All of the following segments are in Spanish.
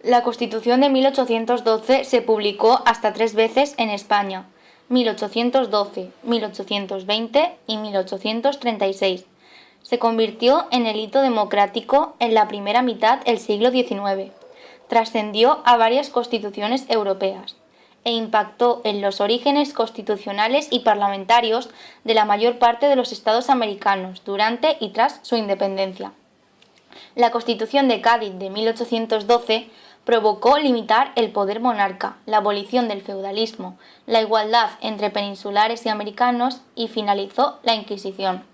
La Constitución de 1812 se publicó hasta 3 veces en España: 1812, 1820 y 1836. Se convirtió en el hito democrático en la primera mitad del siglo XIX. Trascendió a varias constituciones europeas e impactó en los orígenes constitucionales y parlamentarios de la mayor parte de los estados americanos durante y tras su independencia. La Constitución de Cádiz de 1812 provocó limitar el poder monarca, la abolición del feudalismo, la igualdad entre peninsulares y americanos y finalizó la Inquisición.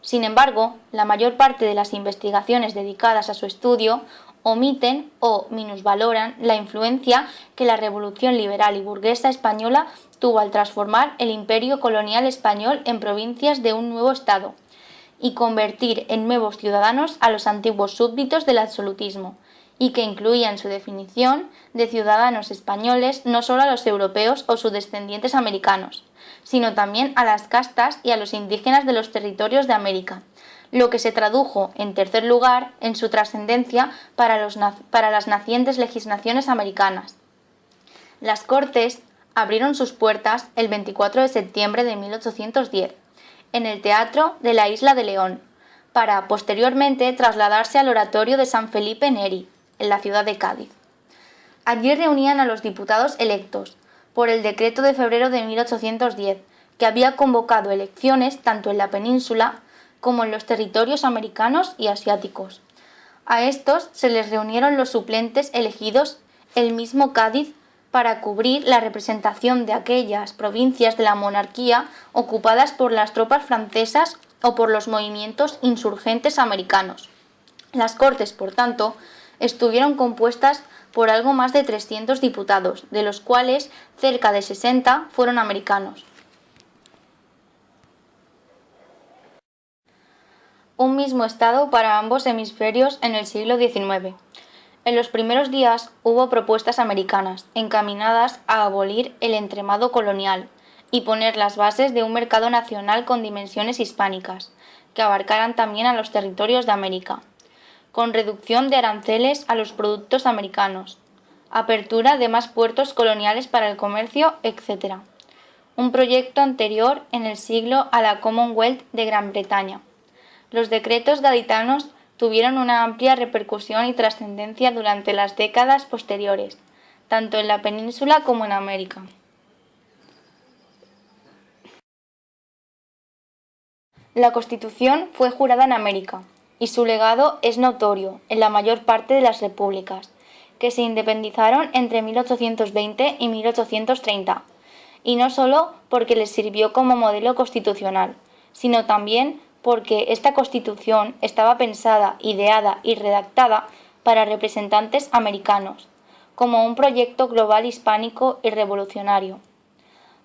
Sin embargo, la mayor parte de las investigaciones dedicadas a su estudio omiten o minusvaloran la influencia que la revolución liberal y burguesa española tuvo al transformar el imperio colonial español en provincias de un nuevo estado y convertir en nuevos ciudadanos a los antiguos súbditos del absolutismo, y que incluía en su definición de ciudadanos españoles no solo a los europeos o sus descendientes americanos, sino también a las castas y a los indígenas de los territorios de América, lo que se tradujo, en tercer lugar, en su trascendencia para las nacientes legislaciones americanas. Las Cortes abrieron sus puertas el 24 de septiembre de 1810, en el Teatro de la Isla de León, para posteriormente trasladarse al Oratorio de San Felipe Neri, en la ciudad de Cádiz. Allí reunían a los diputados electos, por el decreto de febrero de 1810, que había convocado elecciones tanto en la península como en los territorios americanos y asiáticos. A estos se les reunieron los suplentes elegidos el mismo Cádiz para cubrir la representación de aquellas provincias de la monarquía ocupadas por las tropas francesas o por los movimientos insurgentes americanos. Las Cortes, por tanto, estuvieron compuestas por algo más de 300 diputados, de los cuales cerca de 60 fueron americanos. Un mismo estado para ambos hemisferios en el siglo XIX. En los primeros días hubo propuestas americanas encaminadas a abolir el entremado colonial y poner las bases de un mercado nacional con dimensiones hispánicas, que abarcaran también a los territorios de América, con reducción de aranceles a los productos americanos, apertura de más puertos coloniales para el comercio, etc. Un proyecto anterior en el siglo a la Commonwealth de Gran Bretaña. Los decretos gaditanos tuvieron una amplia repercusión y trascendencia durante las décadas posteriores, tanto en la península como en América. La Constitución fue jurada en América, y su legado es notorio en la mayor parte de las repúblicas, que se independizaron entre 1820 y 1830, y no solo porque les sirvió como modelo constitucional, sino también porque esta Constitución estaba pensada, ideada y redactada para representantes americanos, como un proyecto global hispánico y revolucionario.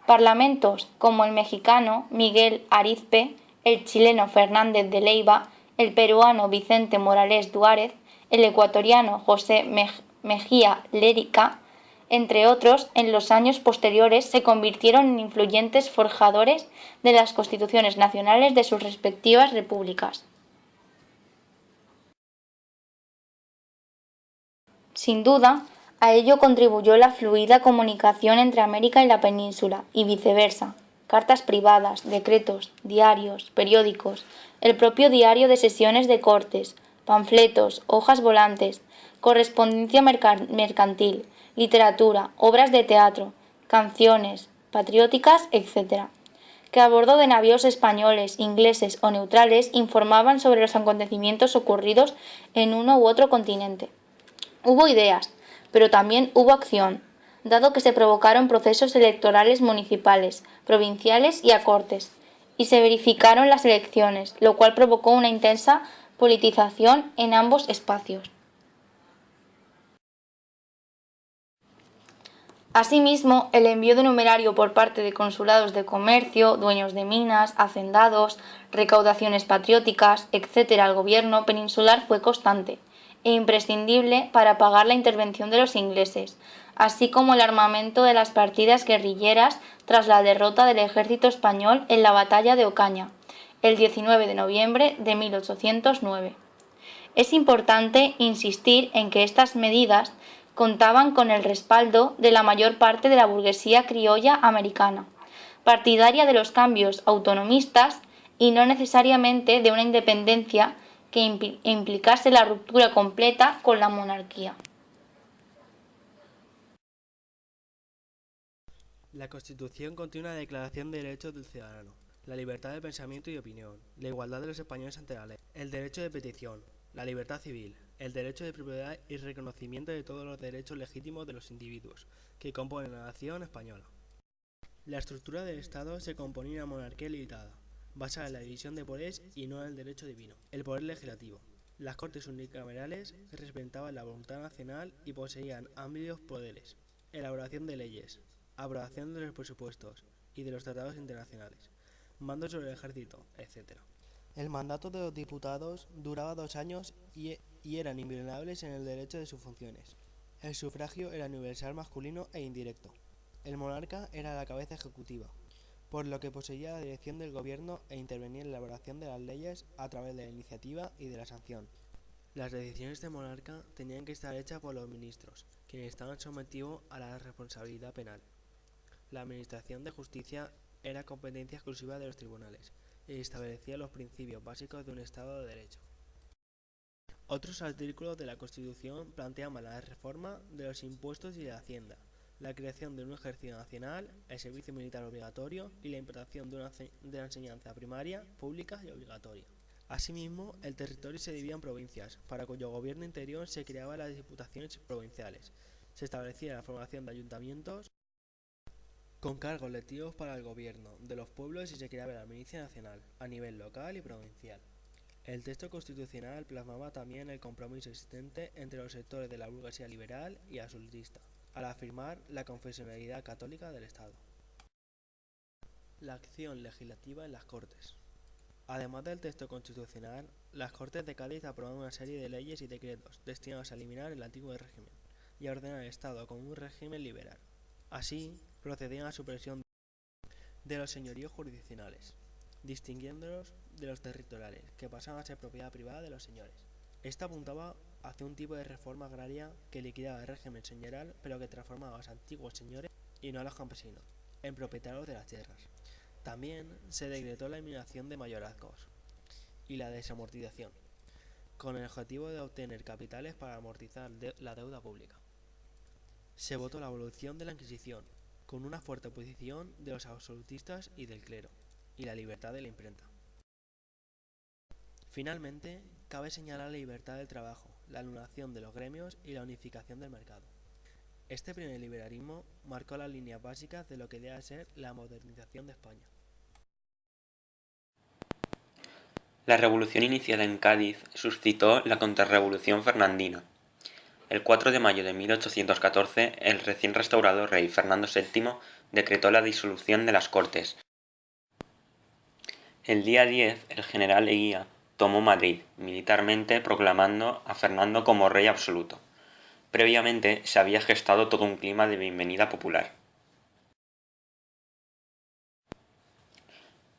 Parlamentos como el mexicano Miguel Arizpe, el chileno Fernández de Leiva, el peruano Vicente Morales Duárez, el ecuatoriano José Mejía Lérica, entre otros, en los años posteriores se convirtieron en influyentes forjadores de las constituciones nacionales de sus respectivas repúblicas. Sin duda, a ello contribuyó la fluida comunicación entre América y la península, y viceversa. Cartas privadas, decretos, diarios, periódicos, el propio diario de sesiones de Cortes, panfletos, hojas volantes, correspondencia mercantil, literatura, obras de teatro, canciones patrióticas, etc., que a bordo de navíos españoles, ingleses o neutrales informaban sobre los acontecimientos ocurridos en uno u otro continente. Hubo ideas, pero también hubo acción, dado que se provocaron procesos electorales municipales, provinciales y a Cortes, y se verificaron las elecciones, lo cual provocó una intensa politización en ambos espacios. Asimismo, el envío de numerario por parte de consulados de comercio, dueños de minas, hacendados, recaudaciones patrióticas, etc. al gobierno peninsular fue constante e imprescindible para pagar la intervención de los ingleses, así como el armamento de las partidas guerrilleras tras la derrota del ejército español en la batalla de Ocaña, el 19 de noviembre de 1809. Es importante insistir en que estas medidas contaban con el respaldo de la mayor parte de la burguesía criolla americana, partidaria de los cambios autonomistas y no necesariamente de una independencia que implicase la ruptura completa con la monarquía. La Constitución contiene una declaración de derechos del ciudadano, la libertad de pensamiento y opinión, la igualdad de los españoles ante la ley, el derecho de petición, la libertad civil, el derecho de propiedad y reconocimiento de todos los derechos legítimos de los individuos que componen la nación española. La estructura del Estado se componía de una monarquía limitada, basada en la división de poderes y no en el derecho divino. El poder legislativo. Las Cortes unicamerales representaban la voluntad nacional y poseían amplios poderes. Elaboración de leyes, aprobación de los presupuestos y de los tratados internacionales, mando sobre el ejército, etc. El mandato de los diputados duraba 2 años y eran inviolables en el derecho de sus funciones. El sufragio era universal, masculino e indirecto. El monarca era la cabeza ejecutiva, por lo que poseía la dirección del gobierno e intervenía en la elaboración de las leyes a través de la iniciativa y de la sanción. Las decisiones del monarca tenían que estar hechas por los ministros, quienes estaban sometidos a la responsabilidad penal. La administración de justicia era competencia exclusiva de los tribunales y establecía los principios básicos de un Estado de Derecho. Otros artículos de la Constitución planteaban la reforma de los impuestos y de la Hacienda, la creación de un ejército nacional, el servicio militar obligatorio y la implantación de la enseñanza primaria, pública y obligatoria. Asimismo, el territorio se dividía en provincias, para cuyo gobierno interior se creaban las diputaciones provinciales. Se establecía la formación de ayuntamientos con cargos electivos para el gobierno de los pueblos y se creaba la milicia nacional, a nivel local y provincial. El texto constitucional plasmaba también el compromiso existente entre los sectores de la burguesía liberal y absolutista, al afirmar la confesionalidad católica del Estado. La acción legislativa en las Cortes. Además del texto constitucional, las Cortes de Cádiz aprobaron una serie de leyes y decretos destinados a eliminar el antiguo régimen y a ordenar el Estado como un régimen liberal. Así, procedían a la supresión de los señoríos jurisdiccionales, distinguiéndolos de los territoriales, que pasaban a ser propiedad privada de los señores. Esta apuntaba hacia un tipo de reforma agraria que liquidaba el régimen señorial, pero que transformaba a los antiguos señores, y no a los campesinos, en propietarios de las tierras. También se decretó la eliminación de mayorazgos y la desamortización, con el objetivo de obtener capitales para amortizar la deuda pública. Se votó la abolición de la Inquisición, con una fuerte oposición de los absolutistas y del clero, y la libertad de la imprenta. Finalmente, cabe señalar la libertad del trabajo, la anulación de los gremios y la unificación del mercado. Este primer liberalismo marcó las líneas básicas de lo que debe ser la modernización de España. La revolución iniciada en Cádiz suscitó la contrarrevolución fernandina. El 4 de mayo de 1814, el recién restaurado rey Fernando VII decretó la disolución de las Cortes. El día 10, el general Leguía tomó Madrid, militarmente proclamando a Fernando como rey absoluto. Previamente se había gestado todo un clima de bienvenida popular.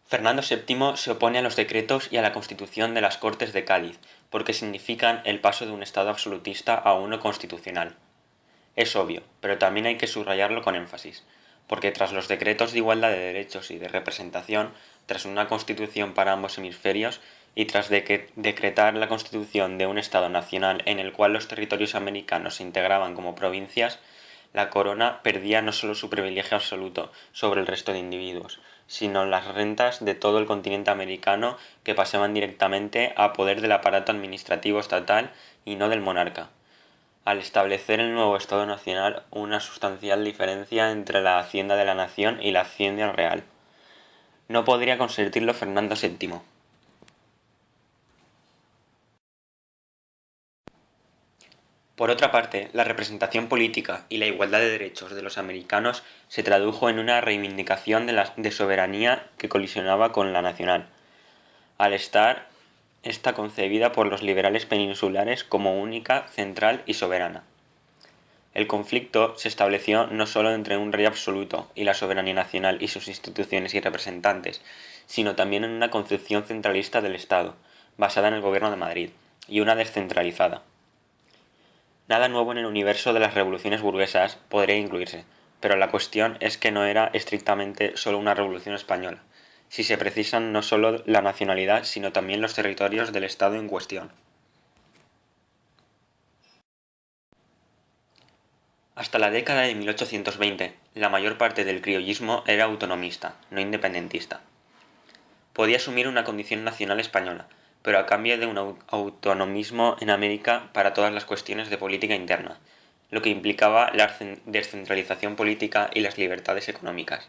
Fernando VII se opone a los decretos y a la constitución de las Cortes de Cádiz, porque significan el paso de un Estado absolutista a uno constitucional. Es obvio, pero también hay que subrayarlo con énfasis, porque tras los decretos de igualdad de derechos y de representación, tras una constitución para ambos hemisferios, y tras decretar la constitución de un Estado nacional en el cual los territorios americanos se integraban como provincias, la corona perdía no solo su privilegio absoluto sobre el resto de individuos, sino las rentas de todo el continente americano que pasaban directamente a poder del aparato administrativo estatal y no del monarca. Al establecer el nuevo Estado nacional una sustancial diferencia entre la hacienda de la nación y la hacienda real. No podría consentirlo Fernando VII. Por otra parte, la representación política y la igualdad de derechos de los americanos se tradujo en una reivindicación de soberanía que colisionaba con la nacional, al estar esta concebida por los liberales peninsulares como única, central y soberana. El conflicto se estableció no solo entre un rey absoluto y la soberanía nacional y sus instituciones y representantes, sino también en una concepción centralista del Estado, basada en el Gobierno de Madrid, y una descentralizada. Nada nuevo en el universo de las revoluciones burguesas podría incluirse, pero la cuestión es que no era estrictamente solo una revolución española, si se precisan no solo la nacionalidad, sino también los territorios del Estado en cuestión. Hasta la década de 1820, la mayor parte del criollismo era autonomista, no independentista. Podía asumir una condición nacional española, pero a cambio de un autonomismo en América para todas las cuestiones de política interna, lo que implicaba la descentralización política y las libertades económicas.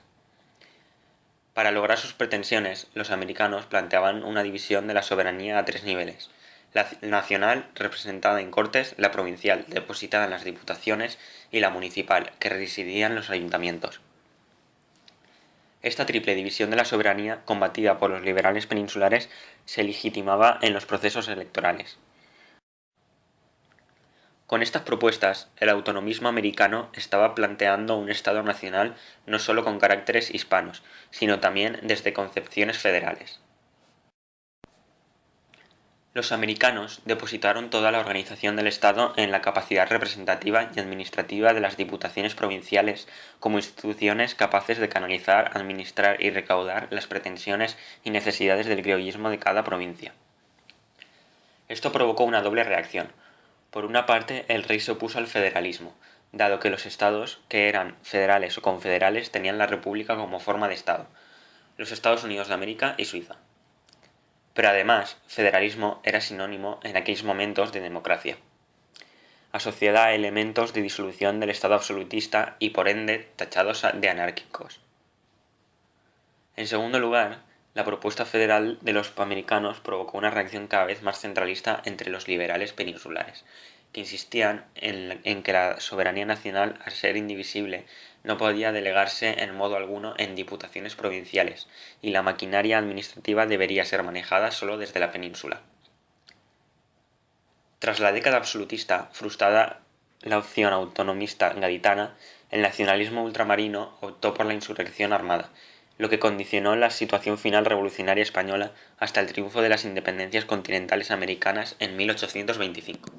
Para lograr sus pretensiones, los americanos planteaban una división de la soberanía a tres niveles: la nacional, representada en Cortes; la provincial, depositada en las diputaciones; y la municipal, que residía en los ayuntamientos. Esta triple división de la soberanía, combatida por los liberales peninsulares, se legitimaba en los procesos electorales. Con estas propuestas, el autonomismo americano estaba planteando un Estado nacional no solo con caracteres hispanos, sino también desde concepciones federales. Los americanos depositaron toda la organización del Estado en la capacidad representativa y administrativa de las diputaciones provinciales como instituciones capaces de canalizar, administrar y recaudar las pretensiones y necesidades del criollismo de cada provincia. Esto provocó una doble reacción. Por una parte, el rey se opuso al federalismo, dado que los estados, que eran federales o confederales, tenían la república como forma de estado, los Estados Unidos de América y Suiza. Pero además, federalismo era sinónimo en aquellos momentos de democracia, asociada a elementos de disolución del Estado absolutista y por ende tachados de anárquicos. En segundo lugar, la propuesta federal de los americanos provocó una reacción cada vez más centralista entre los liberales peninsulares, que insistían en que la soberanía nacional, al ser indivisible, no podía delegarse en modo alguno en diputaciones provinciales, y la maquinaria administrativa debería ser manejada solo desde la península. Tras la década absolutista, frustrada la opción autonomista gaditana, el nacionalismo ultramarino optó por la insurrección armada, lo que condicionó la situación final revolucionaria española hasta el triunfo de las independencias continentales americanas en 1825.